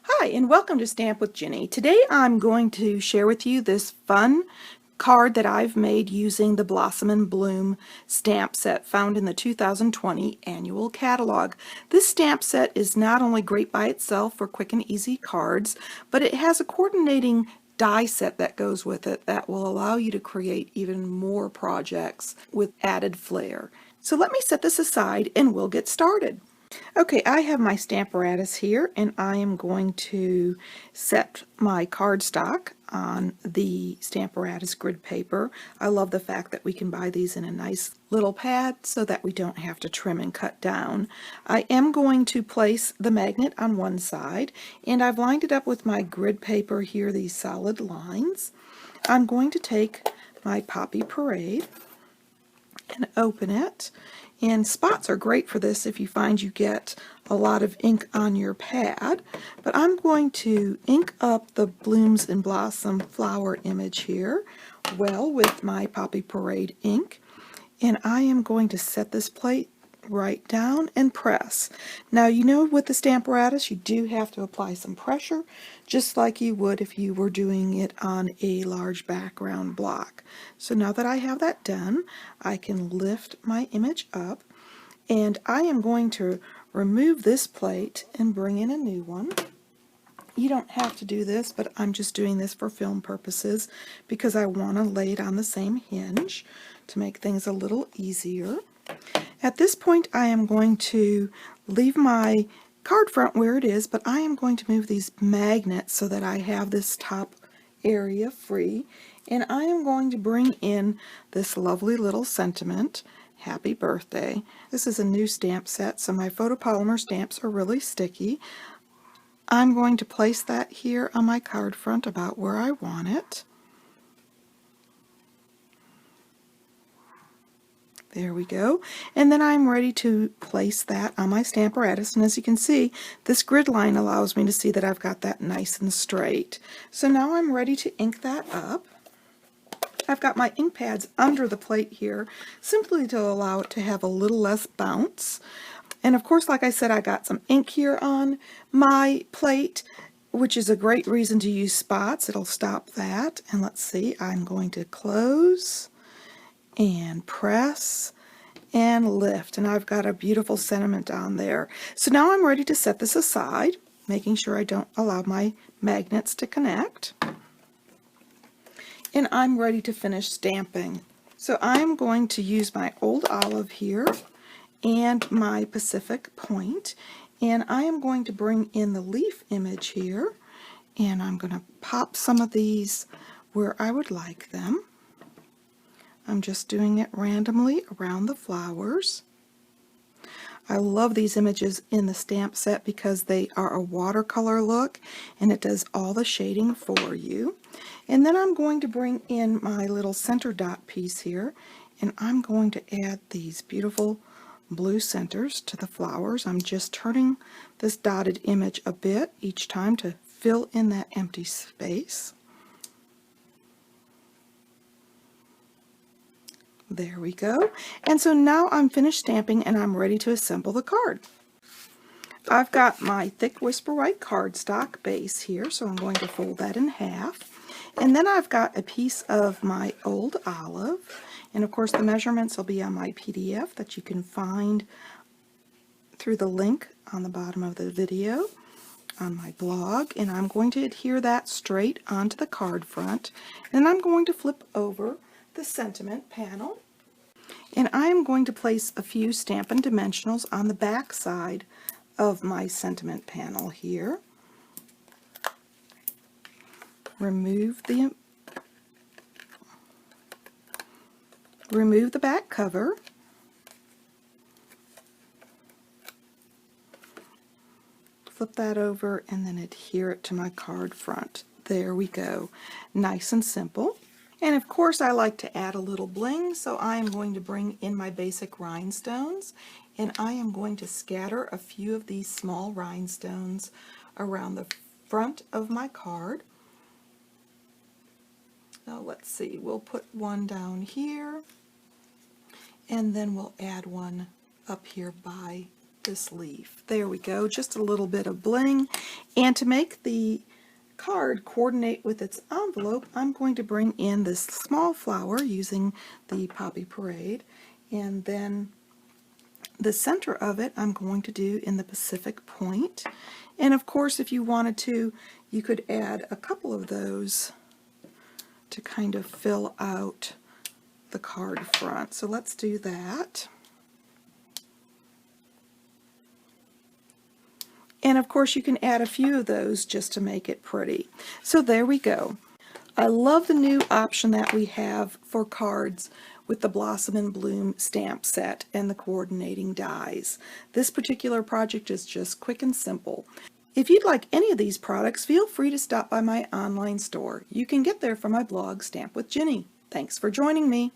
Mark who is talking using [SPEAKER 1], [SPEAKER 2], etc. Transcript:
[SPEAKER 1] Hi, and welcome to Stamp with Ginny. Today I'm going to share with you this fun card that I've made using the Blossom and Bloom stamp set found in the 2020 annual catalog. This stamp set is not only great by itself for quick and easy cards, but it has a coordinating die set that goes with it that will allow you to create even more projects with added flair. So let me set this aside and we'll get started. Okay, I have my Stamparatus here, and I am going to set my cardstock on the Stamparatus grid paper. I love the fact that we can buy these in a nice little pad so that we don't have to trim and cut down. I am going to place the magnet on one side, and I've lined it up with my grid paper here, these solid lines. I'm going to take my Poppy Parade and open it. And spots are great for this if you find you get a lot of ink on your pad. But I'm going to ink up the Blooms and Blossom flower image here well with my Poppy Parade ink. And I am going to set this plate right down and press. Now, you know, with the Stamparatus you do have to apply some pressure, just like you would if you were doing it on a large background block. So now that I have that done, I can lift my image up, and I am going to remove this plate and bring in a new one. You don't have to do this, but I'm just doing this for film purposes because I want to lay it on the same hinge to make things a little easier. At this point, I am going to leave my card front where it is, but I am going to move these magnets so that I have this top area free, and I am going to bring in this lovely little sentiment, Happy Birthday. This is a new stamp set, so my photopolymer stamps are really sticky. I'm going to place that here on my card front about where I want it. There we go. And then I'm ready to place that on my Stamparatus. And as you can see, this grid line allows me to see that I've got that nice and straight. So now I'm ready to ink that up. I've got my ink pads under the plate here, simply to allow it to have a little less bounce. And of course, like I said, I got some ink here on my plate, which is a great reason to use spots. It'll stop that. And let's see, I'm going to close and press and lift, and I've got a beautiful sentiment on there. So now I'm ready to set this aside, making sure I don't allow my magnets to connect, and I'm ready to finish stamping. So I'm going to use my Old Olive here and my Pacific Point, and I am going to bring in the leaf image here, and I'm going to pop some of these where I would like them. I'm just doing it randomly around the flowers. I love these images in the stamp set because they are a watercolor look and it does all the shading for you. And then I'm going to bring in my little center dot piece here, and I'm going to add these beautiful blue centers to the flowers. I'm just turning this dotted image a bit each time to fill in that empty space. There we go. And so now I'm finished stamping and I'm ready to assemble the card. I've got my thick Whisper White cardstock base here, so I'm going to fold that in half. And then I've got a piece of my Old Olive. And of course the measurements will be on my PDF that you can find through the link on the bottom of the video on my blog. And I'm going to adhere that straight onto the card front. And I'm going to flip over the sentiment panel, and I'm going to place a few Stampin' Dimensionals on the back side of my sentiment panel here. Remove the back cover. Flip that over and then adhere it to my card front. There we go. Nice and simple. And of course I like to add a little bling, so I am going to bring in my basic rhinestones, and I am going to scatter a few of these small rhinestones around the front of my card. Now let's see, we'll put one down here, and then we'll add one up here by this leaf. There we go, just a little bit of bling. And to make the card coordinate with its envelope, I'm going to bring in this small flower using the Poppy Parade, and then the center of it I'm going to do in the Pacific Point. And of course, if you wanted to, you could add a couple of those to kind of fill out the card front. So let's do that. And of course you can add a few of those just to make it pretty. So there we go. I love the new option that we have for cards with the Blossom and Bloom stamp set and the coordinating dies. This particular project is just quick and simple. If you'd like any of these products, feel free to stop by my online store. You can get there from my blog, Stamp with Jini. Thanks for joining me.